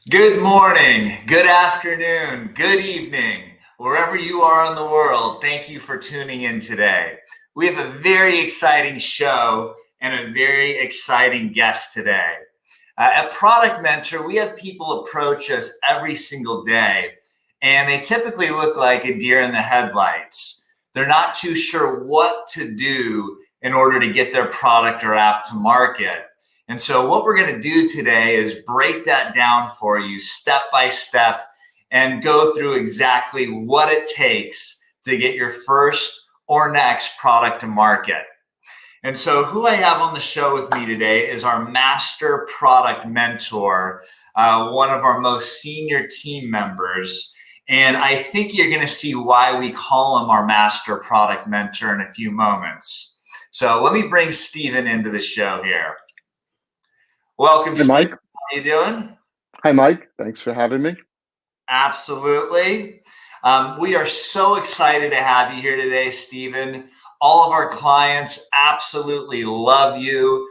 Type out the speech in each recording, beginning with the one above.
Good morning, good afternoon, good evening, wherever you are in the world. Thank you for tuning in today. We have a very exciting show and a very exciting guest today. At Product Mentor, we have people approach us every single day, and they typically look like a deer in the headlights. They're not too sure what to do in order to get their product or app to market. And so, what we're going to do today is break that down for you step by step and go through exactly what it takes to get your first or next product to market. And so, who I have on the show with me today is our master product mentor, one of our most senior team members. And I think you're going to see why we call him our master product mentor in a few moments. So, let me bring Stephen into the show here. Welcome, Hi, Steve. Mike. How you doing? Hi, Mike. Thanks for having me. Absolutely. We are so excited to have you here today, Stephen. All of our clients absolutely love you.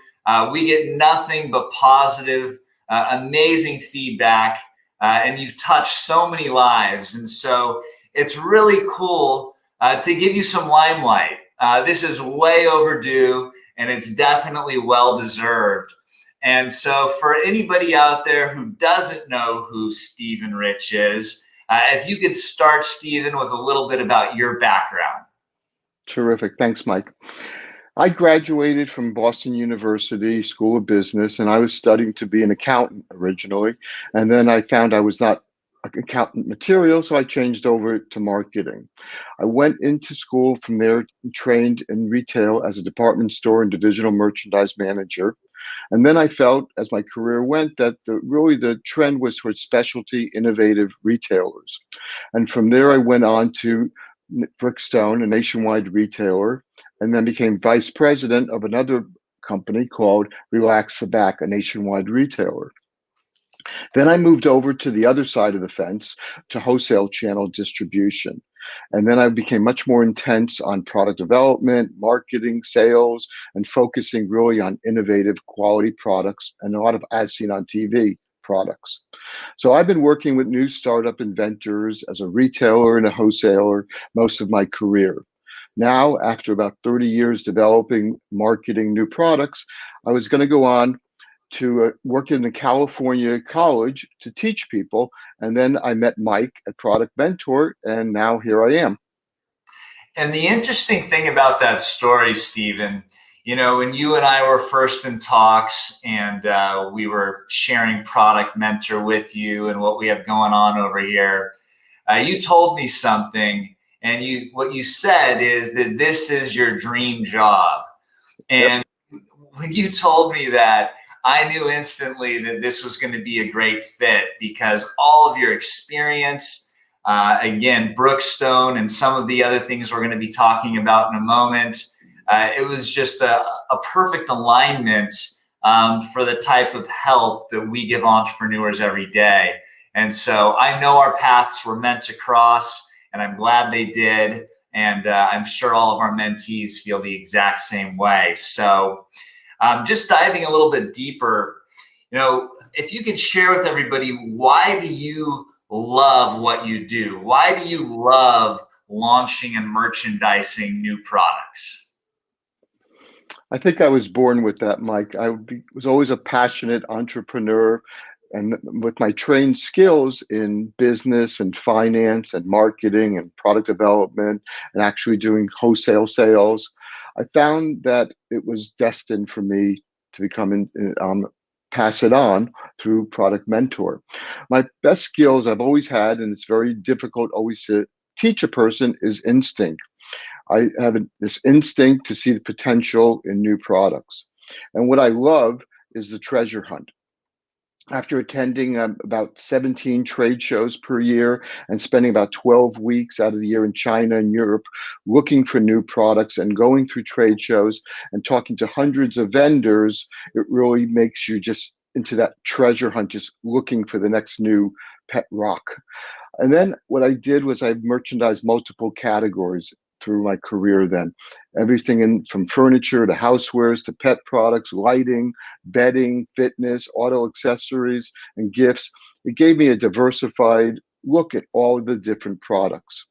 We get nothing but positive, amazing feedback, and you've touched so many lives. And so it's really cool to give you some limelight. This is way overdue, and it's definitely well deserved. And so, for anybody out there who doesn't know who Stephen Rich is, if you could start, Stephen, with a little bit about your background. Terrific. Thanks, Mike. I graduated from Boston University School of Business, and I was studying to be an accountant originally. And then I found I was not accountant material, so I changed over to marketing. I went into school from there, trained in retail as a department store and divisional merchandise manager. And then I felt as my career went that really the trend was towards specialty innovative retailers. And from there, I went on to Brookstone, a nationwide retailer, and then became vice president of another company called Relax the Back, a nationwide retailer. Then I moved over to the other side of the fence to wholesale channel distribution. And then I became much more intense on product development, marketing, sales, and focusing really on innovative quality products and a lot of as seen on TV products. So I've been working with new startup inventors as a retailer and a wholesaler most of my career. Now, after about 30 years developing, marketing new products, I was going to go on to work in a California college to teach people. And then I met Mike at Product Mentor, and now here I am. And the interesting thing about that story, Stephen, when you and I were first in talks and we were sharing Product Mentor with you and what we have going on over here, you told me something, and what you said is that this is your dream job. Yep. And when you told me that, I knew instantly that this was going to be a great fit because all of your experience, again, Brookstone, and some of the other things we're going to be talking about in a moment, it was just a perfect alignment for the type of help that we give entrepreneurs every day. And so I know our paths were meant to cross, and I'm glad they did. And I'm sure all of our mentees feel the exact same way. So, just diving a little bit deeper, if you could share with everybody, why do you love what you do? Why do you love launching and merchandising new products? I think I was born with that, Mike. Was always a passionate entrepreneur. And with my trained skills in business and finance and marketing and product development and actually doing wholesale sales, I found that it was destined for me to pass it on through Product Mentor. My best skills I've always had, and it's very difficult always to teach a person, is instinct. I have this instinct to see the potential in new products. And what I love is the treasure hunt. After attending about 17 trade shows per year and spending about 12 weeks out of the year in China and Europe looking for new products and going through trade shows and talking to hundreds of vendors, it really makes you just into that treasure hunt, just looking for the next new pet rock. And then what I did was I merchandised multiple categories. through my career then. Everything from furniture to housewares to pet products, lighting, bedding, fitness, auto accessories, and gifts. It gave me a diversified look at all of the different products.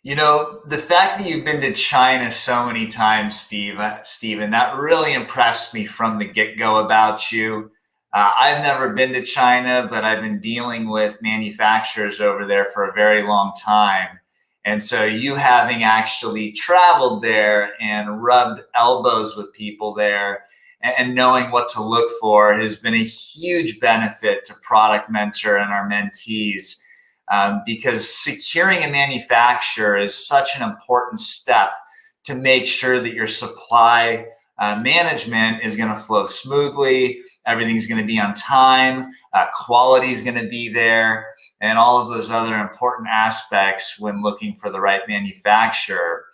You know, the fact that you've been to China so many times, Stephen, that really impressed me from the get-go about you. I've never been to China, but I've been dealing with manufacturers over there for a very long time. And so you having actually traveled there and rubbed elbows with people there and knowing what to look for has been a huge benefit to Product Mentor and our mentees, because securing a manufacturer is such an important step to make sure that your supply management is going to flow smoothly, everything's going to be on time, quality is going to be there, and all of those other important aspects when looking for the right manufacturer.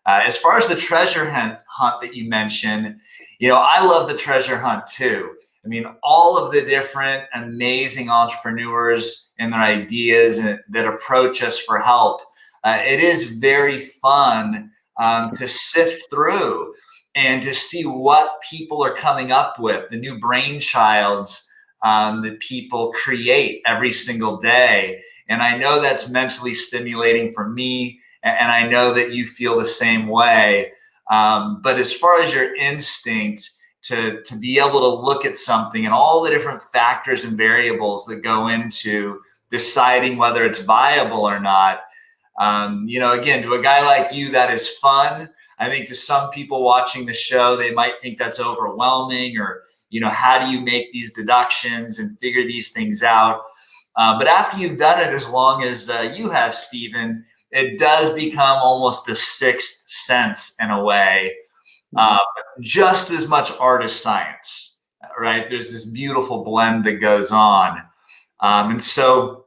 As far as the treasure hunt that you mentioned, you know, I love the treasure hunt too. I mean, all of the different amazing entrepreneurs and their ideas that approach us for help, it is very fun to sift through and to see what people are coming up with, the new brainchilds that people create every single day. And I know that's mentally stimulating for me, and I know that you feel the same way. But as far as your instinct to be able to look at something and all the different factors and variables that go into deciding whether it's viable or not, you know, again, to a guy like you, that is fun. I think to some people watching the show, they might think that's overwhelming, or, you know, how do you make these deductions and figure these things out? But after you've done it as long as you have, Stephen, it does become almost a sixth sense in a way. Just as much art as science, right? There's this beautiful blend that goes on. And so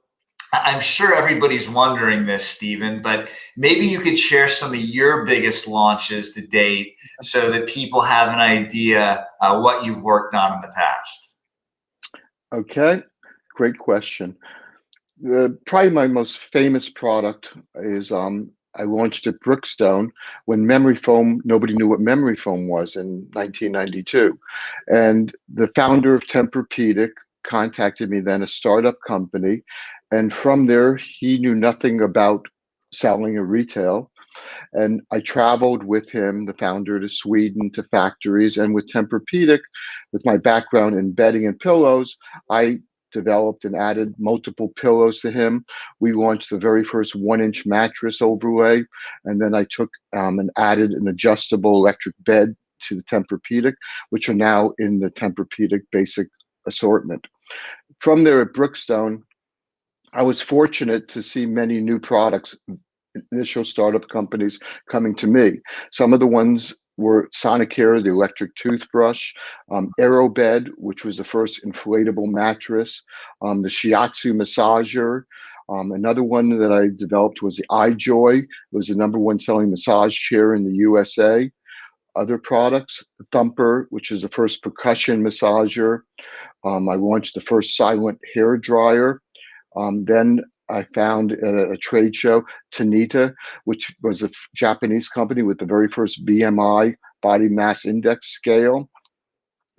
I'm sure everybody's wondering this, Stephen, but maybe you could share some of your biggest launches to date so that people have an idea what you've worked on in the past. Okay, great question. Probably my most famous product is I launched at Brookstone when memory foam, nobody knew what memory foam was in 1992. And the founder of Tempur-Pedic contacted me then, a startup company. And from there, he knew nothing about selling or retail. And I traveled with him, the founder, to Sweden, to factories. And with Tempur-Pedic, with my background in bedding and pillows, I developed and added multiple pillows to him. We launched the very first 1-inch mattress overlay. And then I took and added an adjustable electric bed to the Tempur-Pedic, which are now in the Tempur-Pedic basic assortment. From there at Brookstone, I was fortunate to see many new products, initial startup companies coming to me. Some of the ones were Sonicare, the electric toothbrush, AeroBed, which was the first inflatable mattress, the Shiatsu massager. Another one that I developed was the iJoy. It was the #1 selling massage chair in the USA. Other products, Thumper, which is the first percussion massager. I launched the first silent hair dryer. Then I found at a trade show, Tanita, which was a Japanese company with the very first BMI, body mass index scale.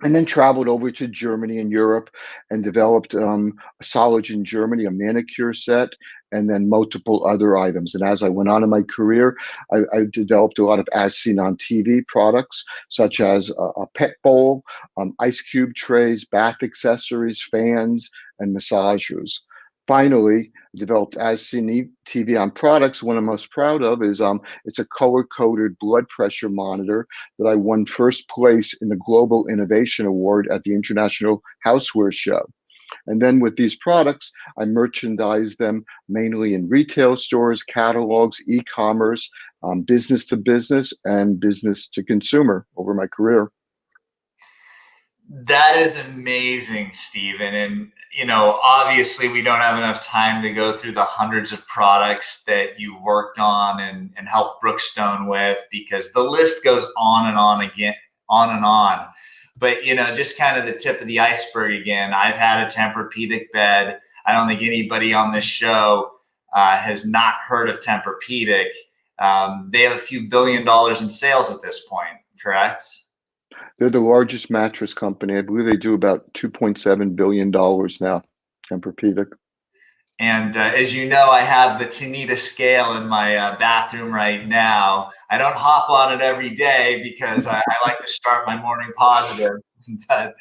And then traveled over to Germany and Europe and developed a Solagen Germany, a manicure set, and then multiple other items. And as I went on in my career, I developed a lot of as seen on TV products, such as a pet bowl, ice cube trays, bath accessories, fans, and massagers. Finally, developed as seen TV on products. One I'm most proud of is it's a color-coded blood pressure monitor that I won first place in the Global Innovation Award at the International Houseware Show. And then with these products, I merchandise them mainly in retail stores, catalogs, e-commerce, business to business, and business to consumer over my career. That is amazing, Stephen. And, you know, obviously we don't have enough time to go through the hundreds of products that you've worked on and helped Brookstone with, because the list goes on and on again, on and on. But, you know, just kind of the tip of the iceberg again, I've had a Tempur-Pedic bed. I don't think anybody on this show has not heard of Tempur-Pedic. They have a few $1 billion in sales at this point, correct? They're the largest mattress company. I believe they do about $2.7 billion now, Tempur-Pedic. And as you know, I have the Tanita scale in my bathroom right now. I don't hop on it every day because I like to start my morning positive. But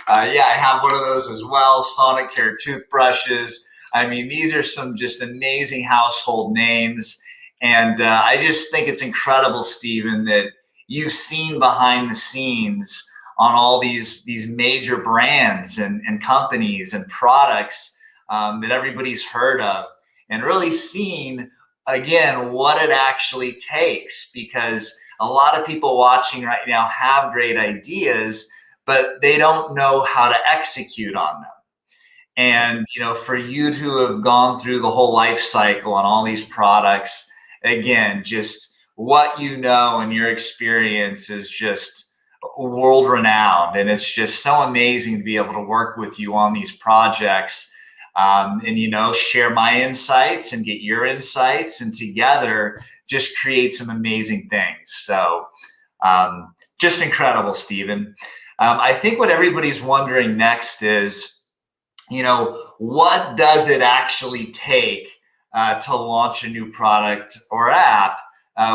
yeah, I have one of those as well. Sonicare toothbrushes. I mean, these are some just amazing household names. And I just think it's incredible, Stephen, that you've seen behind the scenes on all these major brands and companies and products that everybody's heard of, and really seen again what it actually takes, because a lot of people watching right now have great ideas, but they don't know how to execute on them. And for you to have gone through the whole life cycle on all these products, again, just what you know and your experience is just world renowned, and it's just so amazing to be able to work with you on these projects. And share my insights and get your insights, and together just create some amazing things. So just incredible, Stephen. I think what everybody's wondering next is, what does it actually take to launch a new product or app,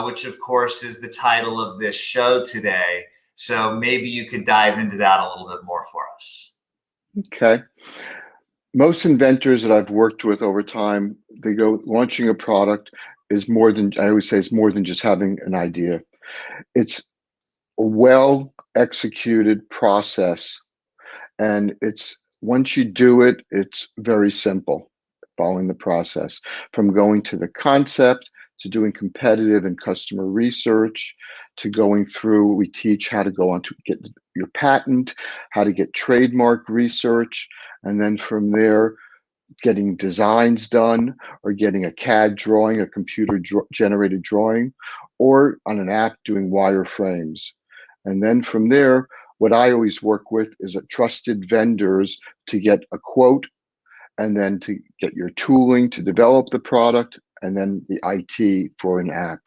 which of course is the title of this show today. So maybe you could dive into that a little bit more for us. Okay. Most inventors that I've worked with over time, they go, launching a product is more than, I always say, it's more than just having an idea. It's a well executed process. And once you do it, it's very simple, following the process, from going to the concept to doing competitive and customer research, to going through, we teach how to go on to get your patent, how to get trademark research, and then from there, getting designs done, or getting a CAD drawing, a computer generated drawing, or on an app doing wireframes. And then from there, what I always work with is trusted vendors to get a quote, and then to get your tooling to develop the product, and then the IT for an app.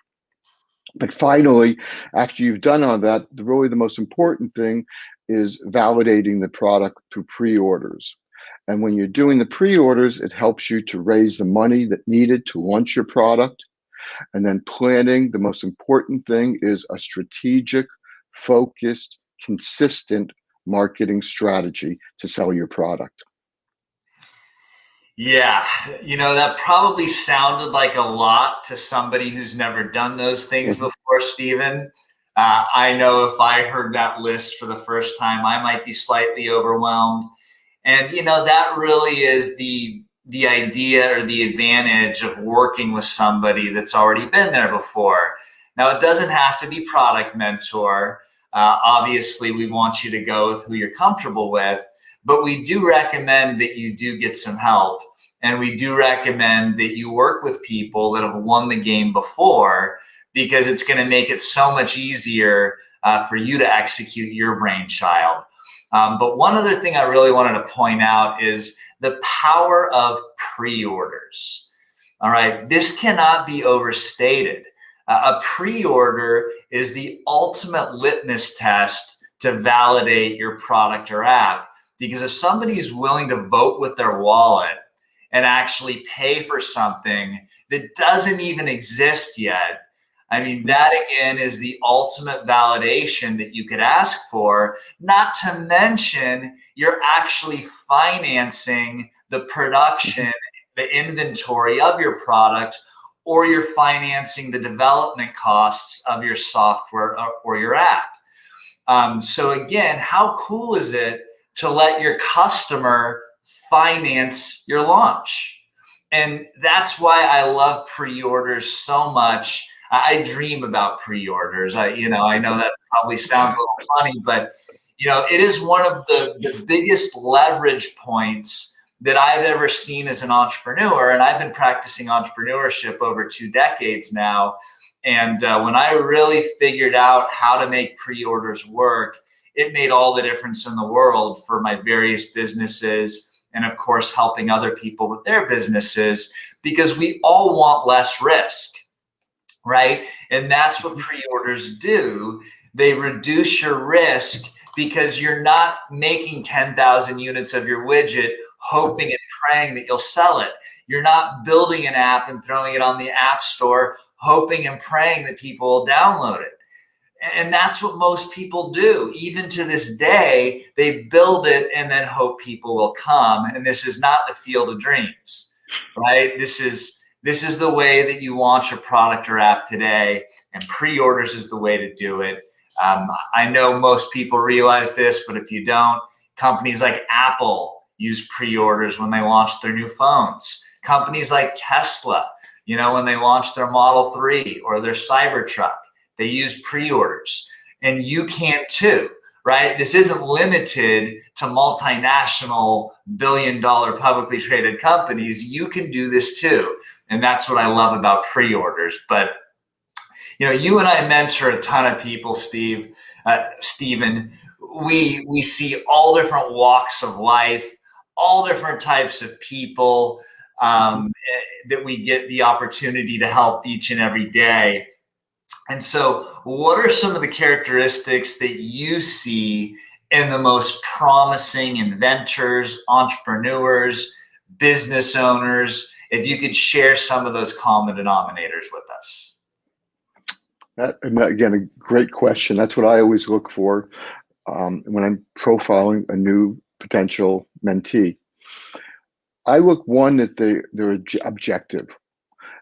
But finally, after you've done all that, really the most important thing is validating the product through pre-orders. And when you're doing the pre-orders, it helps you to raise the money that needed to launch your product. And then planning, the most important thing is a strategic, focused, consistent marketing strategy to sell your product. Yeah, that probably sounded like a lot to somebody who's never done those things before, Stephen. I know if I heard that list for the first time, I might be slightly overwhelmed. And, that really is the idea or the advantage of working with somebody that's already been there before. Now, it doesn't have to be Product Mentor. Obviously, we want you to go with who you're comfortable with, but we do recommend that you do get some help. And we do recommend that you work with people that have won the game before, because it's going to make it so much easier for you to execute your brainchild. But one other thing I really wanted to point out is the power of pre-orders. All right, this cannot be overstated. A pre-order is the ultimate litmus test to validate your product or app, because if somebody's willing to vote with their wallet and actually pay for something that doesn't even exist yet, I mean, that again is the ultimate validation that you could ask for, not to mention you're actually financing the production, the inventory of your product, or you're financing the development costs of your software or your app. So again, how cool is it to let your customer finance your launch? And that's why I love pre-orders so much. I dream about pre-orders. I know that probably sounds a little funny, but it is one of the biggest leverage points that I've ever seen as an entrepreneur. And I've been practicing entrepreneurship over 2 decades now. And when I really figured out how to make pre-orders work, it made all the difference in the world for my various businesses, and of course, helping other people with their businesses, because we all want less risk. right? And that's what pre-orders do. They reduce your risk because you're not making 10,000 units of your widget hoping and praying that you'll sell it. You're not building an app and throwing it on the app store hoping and praying that people will download it. And that's what most people do. Even to this day, they build it and then hope people will come. And this is not the field of dreams, right? This is the way that you launch a product or app today, and pre-orders is the way to do it. I know most people realize this, but if you don't, companies like Apple use pre-orders when they launch their new phones. Companies like Tesla, when they launch their Model 3 or their Cybertruck, they use pre-orders, and you can too, right? This isn't limited to multinational billion-dollar publicly traded companies. You can do this too. And that's what I love about pre-orders. But, you and I mentor a ton of people, Stephen. We see all different walks of life, all different types of people that we get the opportunity to help each and every day. And so what are some of the characteristics that you see in the most promising inventors, entrepreneurs, business owners? If you could share some of those common denominators with us. Again, a great question. That's what I always look for when I'm profiling a new potential mentee. I look, one, that they're objective,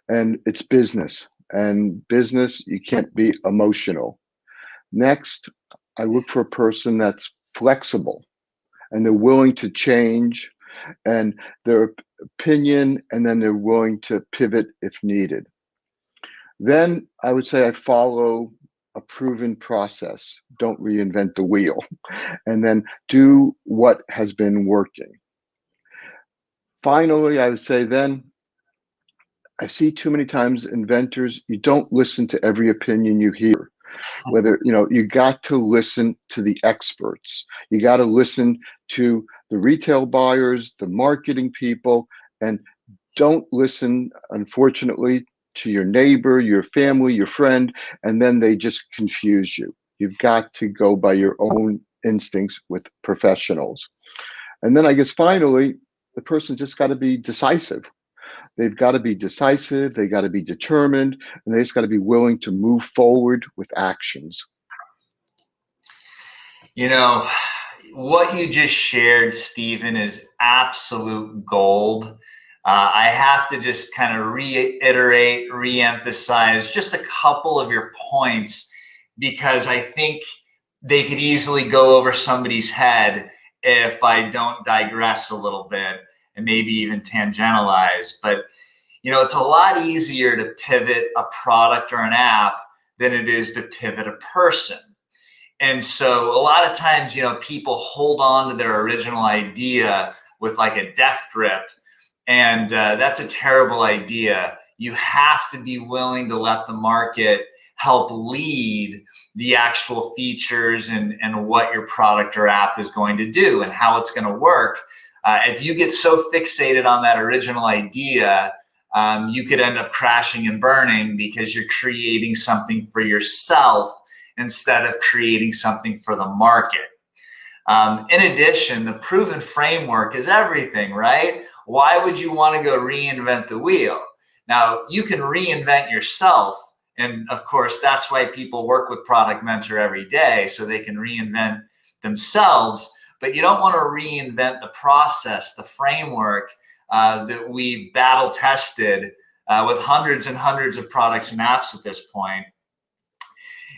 and it's business. And business, you can't be emotional. Next, I look for a person that's flexible and they're willing to change and their opinion, and then they're willing to pivot if needed. Then I would say I follow a proven process. Don't reinvent the wheel, and then do what has been working. Finally, I would say then, I see too many times inventors, you don't listen to every opinion you hear. Whether, you got to listen to the experts. You got to listen to the retail buyers, the marketing people, and don't listen, unfortunately, to your neighbor, your family, your friend, and then they just confuse you. You've got to go by your own instincts with professionals. And then I guess finally, the person's just got to be decisive. They've got to be decisive, they got to be determined, and they just got to be willing to move forward with actions. What you just shared, Stephen, is absolute gold. I have to just kind of reiterate, reemphasize just a couple of your points, because I think they could easily go over somebody's head if I don't digress a little bit and maybe even tangentialize. But, it's a lot easier to pivot a product or an app than it is to pivot a person. And so a lot of times, people hold on to their original idea with like a death grip. And that's a terrible idea. You have to be willing to let the market help lead the actual features and what your product or app is going to do and how it's going to work. If you get so fixated on that original idea, you could end up crashing and burning because you're creating something for yourself instead of creating something for the market. In addition, the proven framework is everything, right? Why would you want to go reinvent the wheel? Now, you can reinvent yourself. And of course, that's why people work with Product Mentor every day, so they can reinvent themselves. But you don't want to reinvent the process, the framework that we battle tested with hundreds and hundreds of products and apps at this point.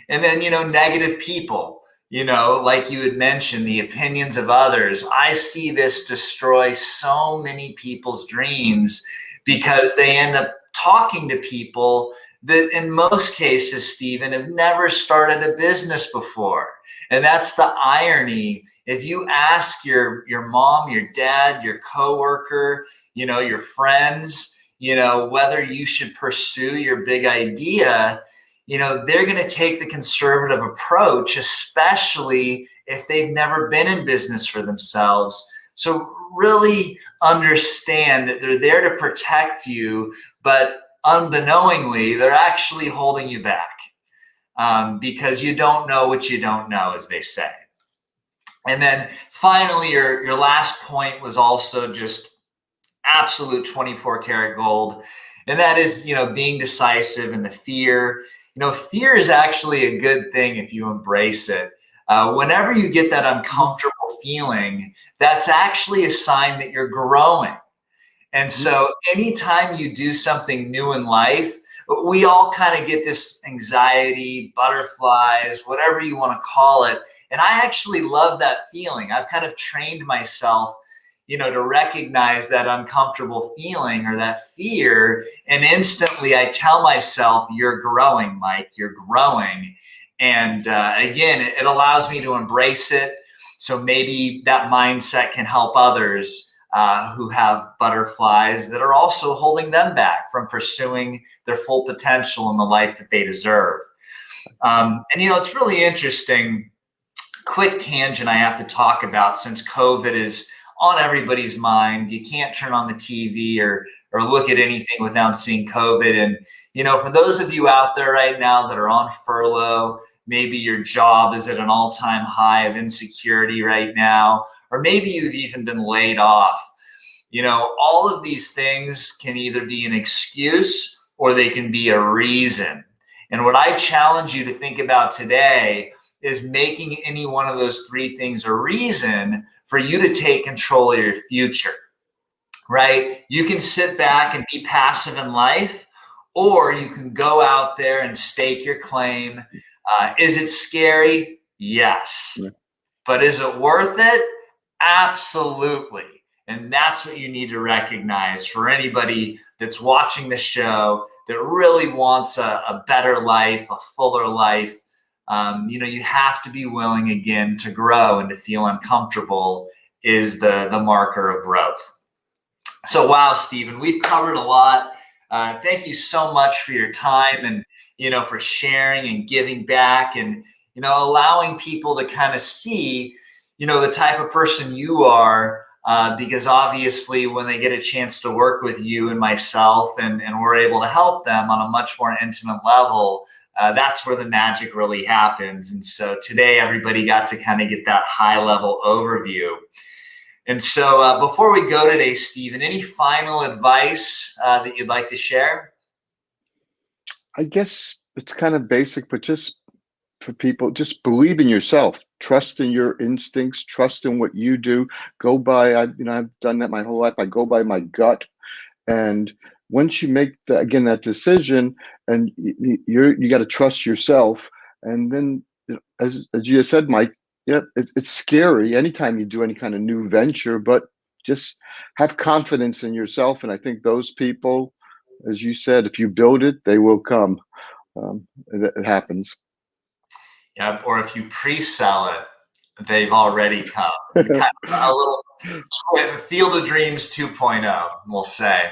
And then, negative people, like you had mentioned, the opinions of others. I see this destroy so many people's dreams because they end up talking to people that in most cases, Stephen, have never started a business before. And that's the irony. If you ask your mom, your dad, your coworker, your friends, whether you should pursue your big idea, they're going to take the conservative approach, especially if they've never been in business for themselves. So really understand that they're there to protect you, but unbeknowingly, they're actually holding you back because you don't know what you don't know, as they say. And then finally, your last point was also just absolute 24 karat gold. And that is, being decisive and the fear. Fear is actually a good thing if you embrace it. Whenever you get that uncomfortable feeling, that's actually a sign that you're growing. And so anytime you do something new in life, we all kind of get this anxiety, butterflies, whatever you want to call it. And I actually love that feeling. I've kind of trained myself, to recognize that uncomfortable feeling or that fear. And instantly I tell myself, you're growing, Mike, you're growing. And again, it allows me to embrace it. So maybe that mindset can help others who have butterflies that are also holding them back from pursuing their full potential in the life that they deserve. And it's really interesting. Quick tangent I have to talk about, since COVID is on everybody's mind. You can't turn on the TV or look at anything without seeing COVID. And for those of you out there right now that are on furlough, maybe your job is at an all-time high of insecurity right now, or maybe you've even been laid off. All of these things can either be an excuse or they can be a reason. And what I challenge you to think about today is making any one of those three things a reason for you to take control of your future, right? You can sit back and be passive in life, or you can go out there and stake your claim. Is it scary? Yes. Yeah. But is it worth it? Absolutely. And that's what you need to recognize for anybody that's watching the show that really wants a better life, a fuller life. You have to be willing again to grow, and to feel uncomfortable is the marker of growth. So, wow, Stephen, we've covered a lot. Thank you so much for your time and, for sharing and giving back and, allowing people to kind of see, the type of person you are. Because obviously when they get a chance to work with you and myself and we're able to help them on a much more intimate level, that's where the magic really happens. And so today everybody got to kind of get that high level overview. And so before we go today, Stephen, any final advice that you'd like to share? I guess it's kind of basic, but just for people, just believe in yourself, trust in your instincts, trust in what you do. Go by, I've done that my whole life. I go by my gut. And once you make that decision, and you got to trust yourself. And then, as you just said, Mike, it's scary anytime you do any kind of new venture, but just have confidence in yourself. And I think those people, as you said, if you build it, they will come. It happens. Yep. Or if you pre-sell it, they've already come. Kind of a little Field of Dreams 2.0, we'll say.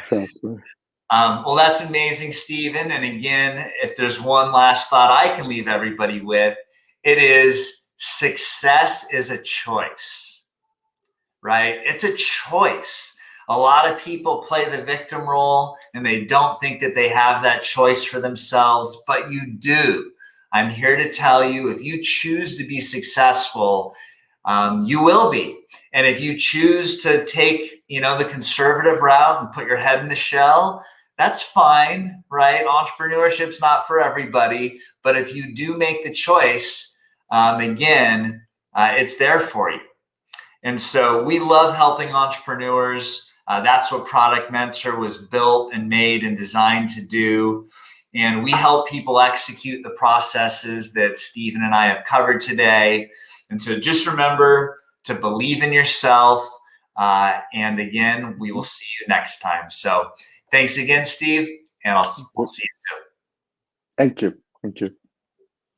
Well, that's amazing, Stephen. And again, if there's one last thought I can leave everybody with, it is success is a choice, right? It's a choice. A lot of people play the victim role and they don't think that they have that choice for themselves, but you do. I'm here to tell you, if you choose to be successful, you will be. And if you choose to take, the conservative route and put your head in the shell, that's fine, right? Entrepreneurship's not for everybody, but if you do make the choice, it's there for you. And so we love helping entrepreneurs. That's what Product Mentor was built and made and designed to do. And we help people execute the processes that Stephen and I have covered today. And so just remember to believe in yourself. And again, we will see you next time. So thanks again, Steve, and we'll see you soon. Thank you. Thank you.